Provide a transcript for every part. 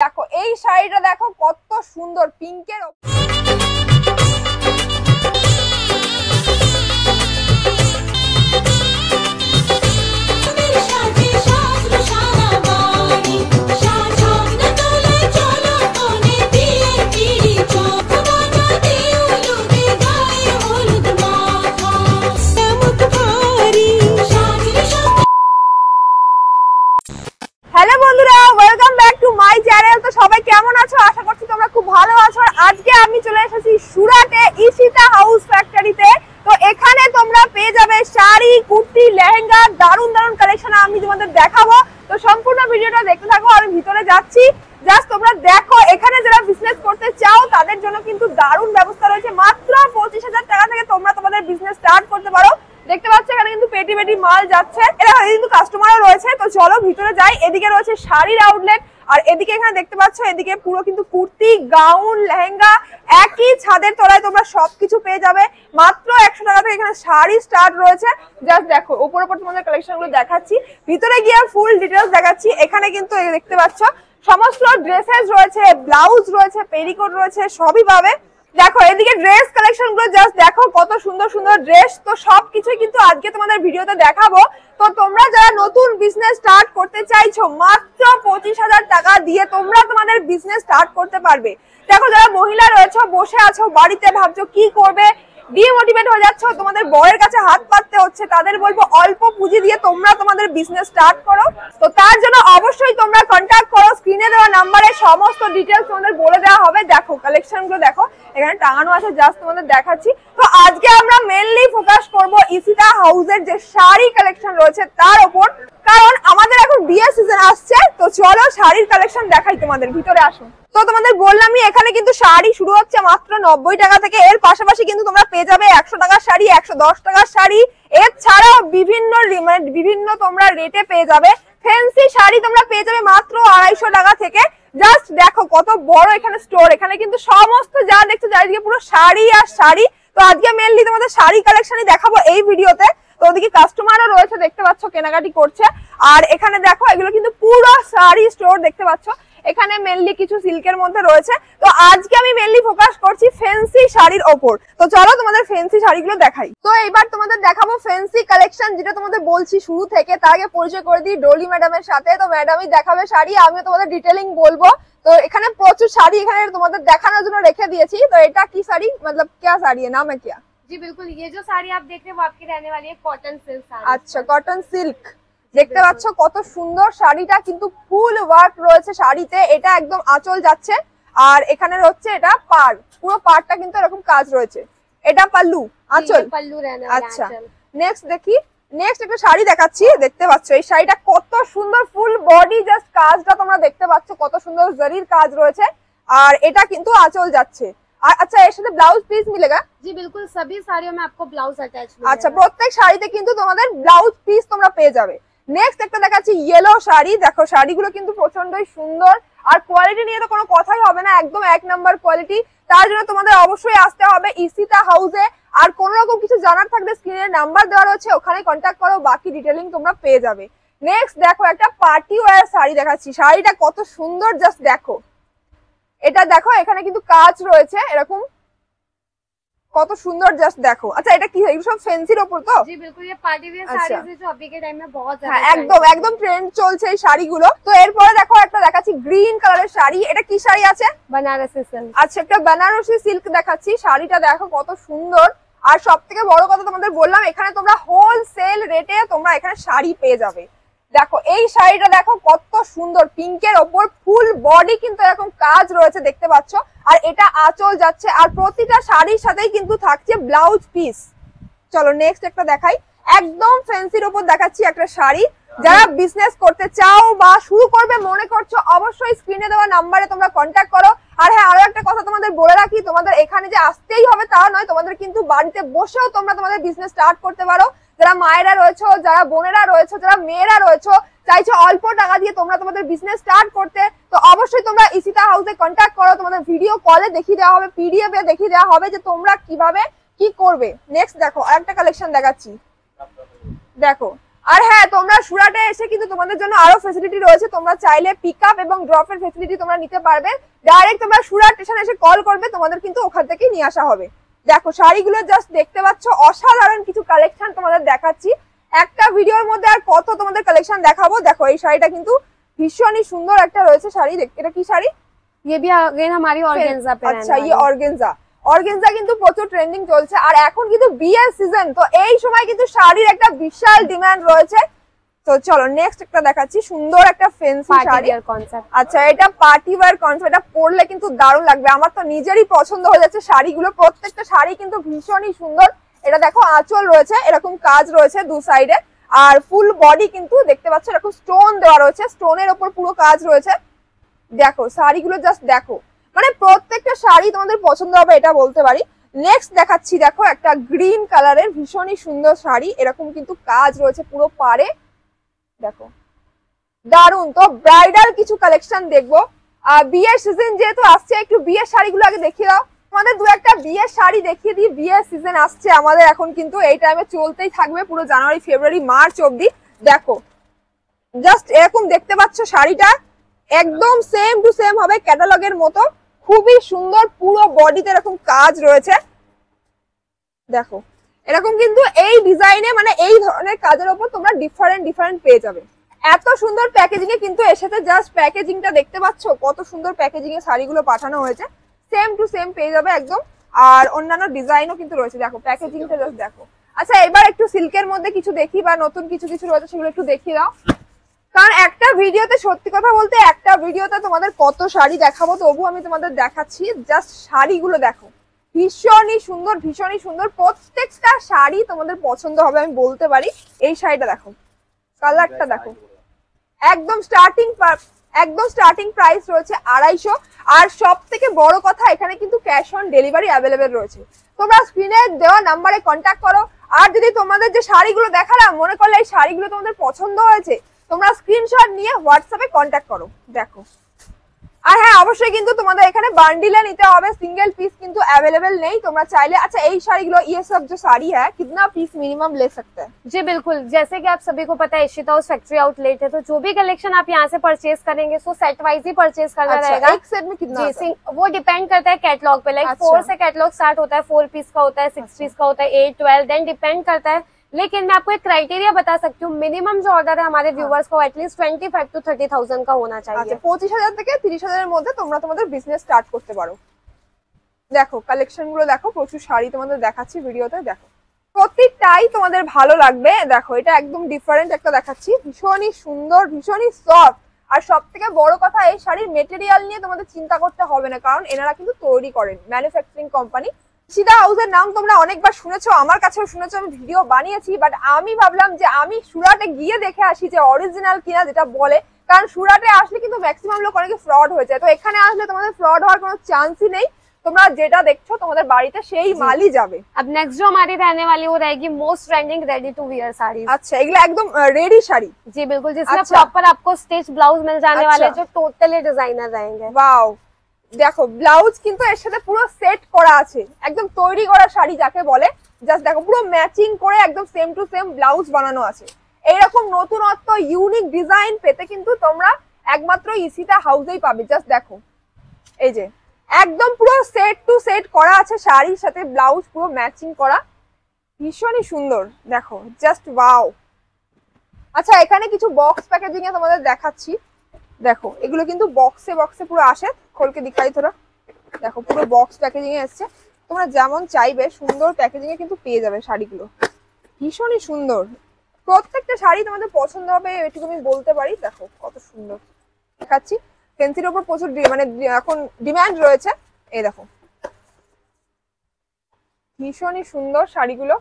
দেখো এই শাড়িটা দেখো কত সুন্দর পিঙ্কের। হ্যালো বন্ধুরা, welcome back to my channel. তো সবাই কেমন আছো? আশা করছি তোমরা খুব ভালো আছো। আর আজকে আমি চলে এসেছি সুরাটে ঈশিতা হাউস ফ্যাক্টরিতে। তো এখানে তোমরা পেয়ে যাবে শাড়ি, কুর্তি, লেহেঙ্গা, দারুণ দারুণ কালেকশন আমি তোমাদের দেখাবো। তো সম্পূর্ণ ভিডিওটা দেখতে থাকো। আমি ভিতরে যাচ্ছি, জাস্ট তোমরা দেখো। এখানে যারা বিজনেস করতে চাও তাদের জন্য কিন্তু দারুণ ব্যবস্থা রয়েছে। মাত্র 25,000 টাকা থেকে তোমরা তোমাদের বিজনেস স্টার্ট করতে পারো। দেখতে পাচ্ছ এখানে কিন্তু পেটি পেটি মাল যাচ্ছে, এখানে কিন্তু কাস্টমারও রয়েছে। তো চলো ভিতরে যাই। এদিকে রয়েছে শাড়ির আউটলেট, আর এদিকে এখানে দেখতে পাচ্ছ এদিকে পুরো কিন্তু কুর্তি, গাউন, লেহেঙ্গা একই ছাদের তলায় তোমরা সবকিছু পেয়ে যাবে। মাত্র 100 টাকা থেকে এখানে শাড়ি স্টার্ট রয়েছে। জাস্ট দেখো উপর উপর তোমাদের কালেকশন গুলো দেখাচ্ছি, ভিতরে গিয়ে ফুল ডিটেলস দেখাচ্ছি। এখানে কিন্তু দেখতে পাচ্ছ সমস্ত ড্রেসেস রয়েছে, ব্লাউজ রয়েছে, পেরিকোট রয়েছে, সবই পাবে। দেখো এদিকে ড্রেস কালেকশন গুলো জাস্ট দেখো কত সুন্দর সুন্দর ড্রেস। তো সবকিছু কিন্তু আজকে তোমাদের ভিডিওতে দেখাবো। তো তোমরা যারা নতুন বিজনেস স্টার্ট করতে চাইছো, মাত্র 25,000 টাকা দিয়ে তোমরা তোমাদের বিজনেস স্টার্ট করতে পারবে। দেখো যারা মহিলা রয়েছে, বসে আছো বাড়িতে, ভাবছো কি করবে, ডিমোটিভেট হয়ে যাচ্ছ, তোমাদের বউয়ের কাছে হাত পাততে হচ্ছে, তাদের বলবো অল্প পুঁজি দিয়ে তোমরা তোমাদের বিজনেস স্টার্ট করো। তো তার জন্য অবশ্যই তোমরা কন্ট্যাক্ট করো। স্ক্রিনে দেওয়া নাম্বারে সমস্ত ডিটেলস তোমাদের বলে দেওয়া হবে। দেখো কালেকশন গুলো দেখো এখানে টাঙানো আছে, জাস্ট তোমাদের দেখাচ্ছি। তো আজকে আমরা মেইনলি ফোকাস করব ঈশিতা হাউসের যে শাড়ি কালেকশন রয়েছে তার উপর, কারণ আমাদের এখন বিয়ে সিজন আসছে। তো চলো শাড়ির কালেকশন দেখাই তোমাদের, ভিতরে আসুন। তো তোমাদের বললামই এখানে কিন্তু শাড়ি শুরু হচ্ছে মাত্র 90 টাকা থেকে। এর পাশাপাশি কিন্তু তোমরা পেয়ে যাবে 100 টাকার শাড়ি, 110 টাকার শাড়ি, এছাড়াও বিভিন্ন তোমরা রেটে পেয়ে যাবে। ফ্যান্সি শাড়ি তোমরা পেয়ে যাবে মাত্র 250 টাকা থেকে। জাস্ট দেখো কত বড় এখানে স্টোর। এখানে কিন্তু সমস্ত যা দেখছো চারিদিকে পুরো শাড়ি আর শাড়ি। তো আজকে মেইনলি তোমাদের শাড়ি কালেকশনই দেখাবো এই ভিডিওতে। তো ওদিকে কাস্টমারও রয়েছে, দেখতে পাচ্ছ কেনাকাটি করছে। আর এখানে দেখো এগুলো কিন্তু পুরো শাড়ি স্টোর দেখতে পাচ্ছ। এখানে মেইনলি কিছু সিল্কের মধ্যে রয়েছে। তো আজকে আমি মেইনলি ফোকাস করছি ফ্যান্সি শাড়ির ওপর। তো চলো তোমাদের ফ্যান্সি শাড়িগুলো দেখাই। তো এবার তোমাদের দেখাবো ফ্যান্সি কালেকশন, যেটা তোমাদের বলছি শুরু থেকে। তার আগে পরিচয় করে দিই ডলি ম্যাডামের সাথে। তো ম্যাডামই দেখাবে শাড়ি, আমিও তোমাদের ডিটেইলিং বলবো। তো এখানে প্রচুর শাড়ি এখানে তোমাদের দেখানোর জন্য রেখে দিয়েছি। তো এটা কি শাড়ি, मतलब क्या साड़ी है, नाम है क्या? जी बिल्कुल, ये जो साड़ी आप देख रहे हैं वो आपकी रहने वाली है कॉटन सिल्क साड़ी। আচ্ছা, কটন সিল্ক। দেখতে পাচ্ছ কত সুন্দর শাড়িটা, কিন্তু ফুল ওয়ার্ক রয়েছে শাড়িতে। এটা একদম আঁচল যাচ্ছে, আর এখানে হচ্ছে এটা পাড়, পুরো পাড়টা কিন্তু এরকম কাজ রয়েছে। এটা পাল্লু, আঁচল, पल्लू रहने वाला है। আচ্ছা নেক্সট দেখি। নেক্সট একটা শাড়ি দেখাচ্ছি, দেখতে পাচ্ছ এই শাড়িটা কত সুন্দর, ফুল বডি জাস্ট কাজটা তোমরা দেখতে পাচ্ছ কত সুন্দর জরির কাজ রয়েছে। আর এটা কিন্তু আঁচল যাচ্ছে। আর আচ্ছা এর সাথে ব্লাউজ পিস মিলেগা? जी बिल्कुल, सभी साड़ियों में आपको ब्लाउज अटैच मिलेगा। আচ্ছা প্রত্যেক শাড়িতে কিন্তু তোমাদের ব্লাউজ পিস তোমরা পেয়ে যাবে। নেক্সট একটা দেখাচ্ছি ইয়েলো শাড়ি। দেখো শাড়িগুলো কিন্তু প্রচন্ডই সুন্দর, আর কোয়ালিটি নিয়ে তো কোনো কথাই হবে না, একদম 1 নাম্বার কোয়ালিটি। তার জন্য তোমাদের অবশ্যই আসতে হবে ঈশিতা হাউসে। আর কোন রকম কিছু জানার থাকলে স্ক্রিনে নাম্বার দেওয়া রয়েছে, ওখানে কন্ট্যাক্ট করো, বাকি ডিটেইলিং তোমরা পেয়ে যাবে। নেক্সট দেখো একটা পার্টি ওয়্যার শাড়ি দেখাচ্ছি। শাড়িটা কত সুন্দর, জাস্ট দেখো। এটা দেখো এখানে কিন্তু কাজ রয়েছে এরকম, কত সুন্দর, জাস্ট দেখো। আচ্ছা এটা কি, এগুলো সব ফ্যান্সির উপর তো? जी बिल्कुल, ये पार्टी वेयर साड़ीज है जो अभी के टाइम में बहुत হ্যাঁ ज्यादा একদম একদম ট্রেন্ড চলছে এই শাড়িগুলো। তো এরপরে দেখো একটা দেখাচ্ছি গ্রিন কালারের শাড়ি। এটা কি শাড়ি আছে? बनारसी सिल्क। আচ্ছা একটা বেনারসি সিল্ক দেখাচ্ছি। শাড়িটা দেখো কত সুন্দর। আর সবথেকে বড় কথা তোমাদের বললাম, এখানে তোমরা হোলসেল রেটে তোমরা এখানে শাড়ি পেয়ে যাবে। দেখো এই শাড়িটা দেখো কত সুন্দর, পিঙ্কের ওপর ফুল বডি কিন্তু এরকম কাজ রয়েছে দেখতে পাচ্ছ। আর এটা আঁচল যাচ্ছে, আর প্রতিটা শাড়ির সাথেই কিন্তু থাকছে ব্লাউজ পিস। চলো নেক্সট একটা দেখাই। একদম ফ্যান্সির ওপর দেখাচ্ছি একটা শাড়ি। যারা বিজনেস করতে চাও বা শুরু করবে মনে করছো, অবশ্যই স্ক্রিনে দেওয়া নাম্বারে তোমরা কন্ট্যাক্ট করো। আর হ্যাঁ আরো একটা কথা তোমাদের বলে রাখি, তোমাদের এখানে যে আসতেই হবে তা নয়, তোমাদের কিন্তু বাড়িতে বসেও তোমরা তোমাদের বিজনেস স্টার্ট করতে পারো। যারা মায়েরা রয়েছে, যারা বোনেরা রয়েছে, যারা মেয়েরা রয়েছে, চাইছো অল্প টাকা দিয়ে তোমরা তোমাদের বিজনেস স্টার্ট করতে, তো অবশ্যই তোমরা ঈশিতা হাউসে কন্ট্যাক্ট করো। তোমাদের ভিডিও কলে দেখিয়ে দেওয়া হবে, পিডিএফ এ দেখিয়ে দেওয়া হবে যে তোমরা কিভাবে কি করবে। নেক্সট দেখো আরেকটা কালেকশন দেখাচ্ছি, দেখো আর হ্যাঁ, তোমরা সুরাটে এসে কিন্তু তোমাদের জন্য আরো ফ্যাসিলিটি রয়েছে। তোমরা চাইলে পিক আপ এবং ড্রপ এর ফ্যাসিলিটি তোমরা নিতে পারবে। ডাইরেক্ট তোমরা সুরাট স্টেশনে এসে কল করবে, তোমাদের কিন্তু ওখান থেকে নিয়ে আসা হবে। দেখো শাড়িগুলো জাস্ট দেখতে পাচ্ছ, অসাধারণ কিছু কালেকশন তোমাদের দেখাচ্ছি। একটা ভিডিওর মধ্যে আর কত তোমাদের কালেকশন দেখাবো। দেখো এই শাড়িটা কিন্তু ভীষণই সুন্দর একটা রয়েছে শাড়ি। এটা কি শাড়ি? ये भी अगेन हमारी ऑर्गेन्जा पे। আচ্ছা, ये অর্গানজা। অর্গানজা কিন্তু প্রচুর ট্রেন্ডিং চলছে, আর এখন কিন্তু বিয়ের সিজন, তো এই সময় কিন্তু শাড়ির একটা বিশাল ডিমান্ড রয়েছে। তো চলো নেক্সট একটা দেখাচ্ছি, সুন্দর একটা ফ্যান্সি শাড়ি। আচ্ছা, এটা পার্টি ওয়্যার কনসেপ্ট, এটা পরলে কিন্তু দারুণ লাগবে। আমার তো নিজেরই পছন্দ হয়ে যাচ্ছে শাড়িগুলো, প্রত্যেকটা শাড়ি কিন্তু ভীষণই সুন্দর। এটা দেখো আঁচল রয়েছে, এরকম কাজ রয়েছে দু সাইডে, আর ফুল বডি কিন্তু দেখতে পাচ্ছ এরকম স্টোন দেওয়া রয়েছে, স্টোনের ওপর পুরো কাজ রয়েছে। দেখো শাড়িগুলো জাস্ট দেখো, মানে প্রত্যেকটা শাড়ি তোমাদের পছন্দ হবে এটা বলতে পারি। নেক্সট দেখাচ্ছি, দেখো একটা গ্রিন কালারের ভীষণই সুন্দর শাড়ি, এরকম কিন্তু কাজ রয়েছে পুরো পাড়ে। দেখো দারুন। তো ব্রাইডাল কিছু কালেকশন দেখবো, বিয়ের সিজন যেহেতু আসছে, একটু বিয়ের শাড়িগুলো আগে দেখিয়ে দাও। আমাদের দু একটা বিয়ের শাড়ি দেখিয়ে দিই। বিয়ের সিজন আসছে আমাদের এখন, কিন্তু এই টাইমে চলতেই থাকবে পুরো জানুয়ারি ফেব্রুয়ারি মার্চ অব্দি। দেখো জাস্ট এরকম দেখতে পাচ্ছ শাড়িটা, একদম সেম টু সেম হবে ক্যাটালগের মতো, খুবই সুন্দর। পুরো বডিতে এরকম কাজ রয়েছে। দেখো এরকম কিন্তু এই ডিজাইনে, মানে এই ধরনের কাজের উপর তোমরা ডিফারেন্ট পেয়ে যাবে। এত সুন্দর প্যাকেজিং এ, কিন্তু এর সাথে জাস্ট প্যাকেজিংটা দেখতে পাচ্ছ কত সুন্দর প্যাকেজিং এ শাড়িগুলো পাঠানো হয়েছে। সেম টু সেম পেয়ে যাবে একদম, আর অন্যান্য ডিজাইনও কিন্তু রয়েছে। দেখো প্যাকেজিংটা জাস্ট দেখো। আচ্ছা, এবার একটু সিল্কের মধ্যে কিছু দেখি, বা নতুন কিছু রয়েছে সেগুলো একটু দেখিয়ে দাও। কারণ একটা ভিডিওতে, সত্যি কথা বলতে একটা ভিডিওতে তোমাদের কত শাড়ি দেখাবো, তবু আমি তোমাদের দেখাচ্ছি। জাস্ট শাড়িগুলো দেখো, ভীষণই সুন্দর। প্রত্যেকটা শাড়ি তোমাদের পছন্দ হবে আমি বলতে পারি। এই শাড়িটা দেখো, কালারটা দেখো, একদম স্টার্টিং প্রাইস রয়েছে 250। আর সব থেকে বড় কথা, এখানে কিন্তু ক্যাশ অন ডেলিভারি অ্যাভেলেবেল রয়েছে। তোমরা স্ক্রিনে দেওয়া নাম্বারে কন্ট্যাক্ট করো। আর যদি তোমাদের যে শাড়িগুলো দেখালাম মনে করলে এই শাড়িগুলো তোমাদের পছন্দ হয়েছে, তোমরা স্ক্রিনশট নিয়ে হোয়াটসঅ্যাপে কন্ট্যাক্ট করো। দেখো, আর হ্যাঁ অবশ্যই কিন্তু তোমাদের এখানে বান্ডিলে নিতে হবে, সিঙ্গেল পিস কিন্তু अवेलेबल নেই। তোমরা চাইলে, अच्छा এই শাড়িগুলো, ये सब जो साड़ी है कितना पीस मिनिमम ले सकते हैं? जी बिल्कुल, जैसे कि आप सभी को पता है इशिता हाउस फैक्ट्री आउटलेट है, तो जो भी कलेक्शन आप यहाँ से परचेज करेंगे सो सेट वाइज ही परचेज करना रहेगा। एक सेट में कितना? जी, वो डिपेंड करता है कैटलॉग पे। लाइक 4 से कैटलॉग स्टार्ट होता है, 4 पीस का होता है, 6 पीस का होता है, 8, 12, देन डिपेंड करता है। लेकिन मैं आपको एक क्राइटेरिया बता सकती हूँ, मिनिमम जो ऑर्डर है हमारे व्यूवर्स को एटलीस्ट 25 to 30,000 का होना चाहिए। 25,000 থেকে 30,000 এর মধ্যে তোমরা তোমাদের বিজনেস স্টার্ট করতে পারো। দেখো কালেকশন গুলো দেখো, প্রচুর শাড়ি তোমাদের দেখাচ্ছি ভিডিওতে। দেখো প্রত্যেকটাই তোমাদের ভালো লাগবে। দেখো এটা একদম ডিফারেন্ট একটা দেখাচ্ছি, ভীষণই সুন্দর, ভীষণই সফট। আর সব থেকে বড় কথা, এই শাড়ির মেটেরিয়াল নিয়ে তোমাদের চিন্তা করতে হবে না, কারণ এনারা কিন্তু তৈরি করেন, ম্যানুফ্যাকচারিং কোম্পানি। ইশিতা হাউসের নাম তোমরা অনেকবার শুনেছো, আমার কাছেও শুনেছো, আমি ভিডিও বানিয়েছি। বাট আমি ভাবলাম যে আমি সুরাটে গিয়ে দেখে আসি যে অরিজিনাল কিনা, যেটা বলে। কারণ সুরাটে আসলে কিন্তু ম্যাক্সিমাম লোক অনেকে ফ্রড হয়ে যায়, তো এখানে আসলে তোমাদের ফ্রড হওয়ার কোনো চান্সই নেই। তোমরা যেটা দেখছো তোমাদের বাড়িতে সেই মালই যাবে। अब नेक्स्ट जो हमारी रहने वाली वो रहेगी most trending ready to wear sari. अच्छा, এগুলো একদম রেডি শাড়ি? जी बिल्कुल, जिसमें प्रॉपर आपको स्टिच ब्लाउज मिल जाने वाले, जो टोटली डिजाइनर रहेंगे। वाओ, দেখো ব্লাউজ কিন্তু এর সাথে পুরো সেট করা আছে, একদম তৈরি করা শাড়ি যাকে বলে। জাস্ট দেখো পুরো ম্যাচিং করে একদম সেম টু সেম ব্লাউজ বানানো আছে। এইরকম নতুনত্ব ইউনিক ডিজাইন পেতে কিন্তু তোমরা একমাত্র ইশিতা হাউসেই পাবে। জাস্ট দেখো, এই যে একদম পুরো সেট টু সেট করা আছে, শাড়ির সাথে ব্লাউজ পুরো ম্যাচিং করা, ভীষণই সুন্দর। দেখো জাস্ট ওয়াও। আচ্ছা, এখানে কিছু বক্স প্যাকেজিং এ তোমাদের দেখাচ্ছি। দেখো এগুলো কিন্তু বক্সে পুরো আসে, খোলকে দেখাই তোরা। দেখো পুরো বক্স প্যাকেজিং এ এসছে, তোমরা যেমন চাইবে সুন্দর প্যাকেজিং এ কিন্তু পেয়ে যাবে শাড়িগুলো, ভীষণই সুন্দর। প্রত্যেকটা শাড়ি তোমাদের পছন্দ হবে এটুকু আমি বলতে পারি। দেখো কত সুন্দর দেখাচ্ছি, ফ্যান্সির উপর প্রচুর মানে এখন ডিমান্ড রয়েছে। এই দেখো ভীষণই সুন্দর শাড়িগুলো,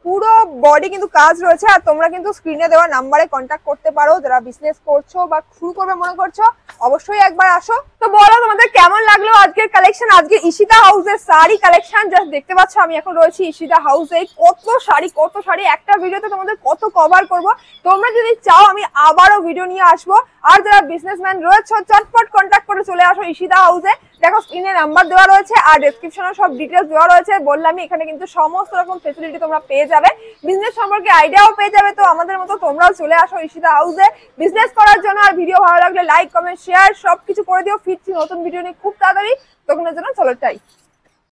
পুরো বডি কিন্তু কাজ রয়েছে। আর তোমরা কিন্তু স্ক্রিনে দেওয়া নাম্বারে কন্ট্যাক্ট করতে পারো, যারা বিজনেস করছো বা শুরু করবে মনে করছো, অবশ্যই একবার আসো। তো বলো তোমাদের কেমন লাগলো আজকের কালেকশন, আজকে ইশিতা হাউসের শাড়ি কালেকশন। জাস্ট দেখতে পাচ্ছ আমি এখন রয়েছি ইশিতা হাউসে। কত শাড়ি একটা ভিডিওতে তোমাদের কত কভার করব। তোমরা যদি চাও আমি আবারও ভিডিও নিয়ে আসবো। আর যারা বিজনেসম্যান রয়েছে চটপট কন্ট্যাক্ট করে চলে আসো ইশিতা হাউসে। দেখো স্ক্রিনে নাম্বার দেওয়া রয়েছে আর ডেসক্রিপশনে সব ডিটেলস দেওয়া রয়েছে। বললামই এখানে কিন্তু সমস্ত রকম ফেসিলিটি তোমরা পেয়ে যাবে, বিজনেস সম্পর্কে আইডিয়াও পেয়ে যাবে। তো আমাদের মতো তোমরাও চলে আসো ঈশিতা হাউসে বিজনেস করার জন্য। আর ভিডিও ভালো লাগলে লাইক কমেন্ট শেয়ার সবকিছু করে দিও। ফিরছি নতুন ভিডিও নিয়ে খুব তাড়াতাড়ি, তখনের জন্য চলো টাই।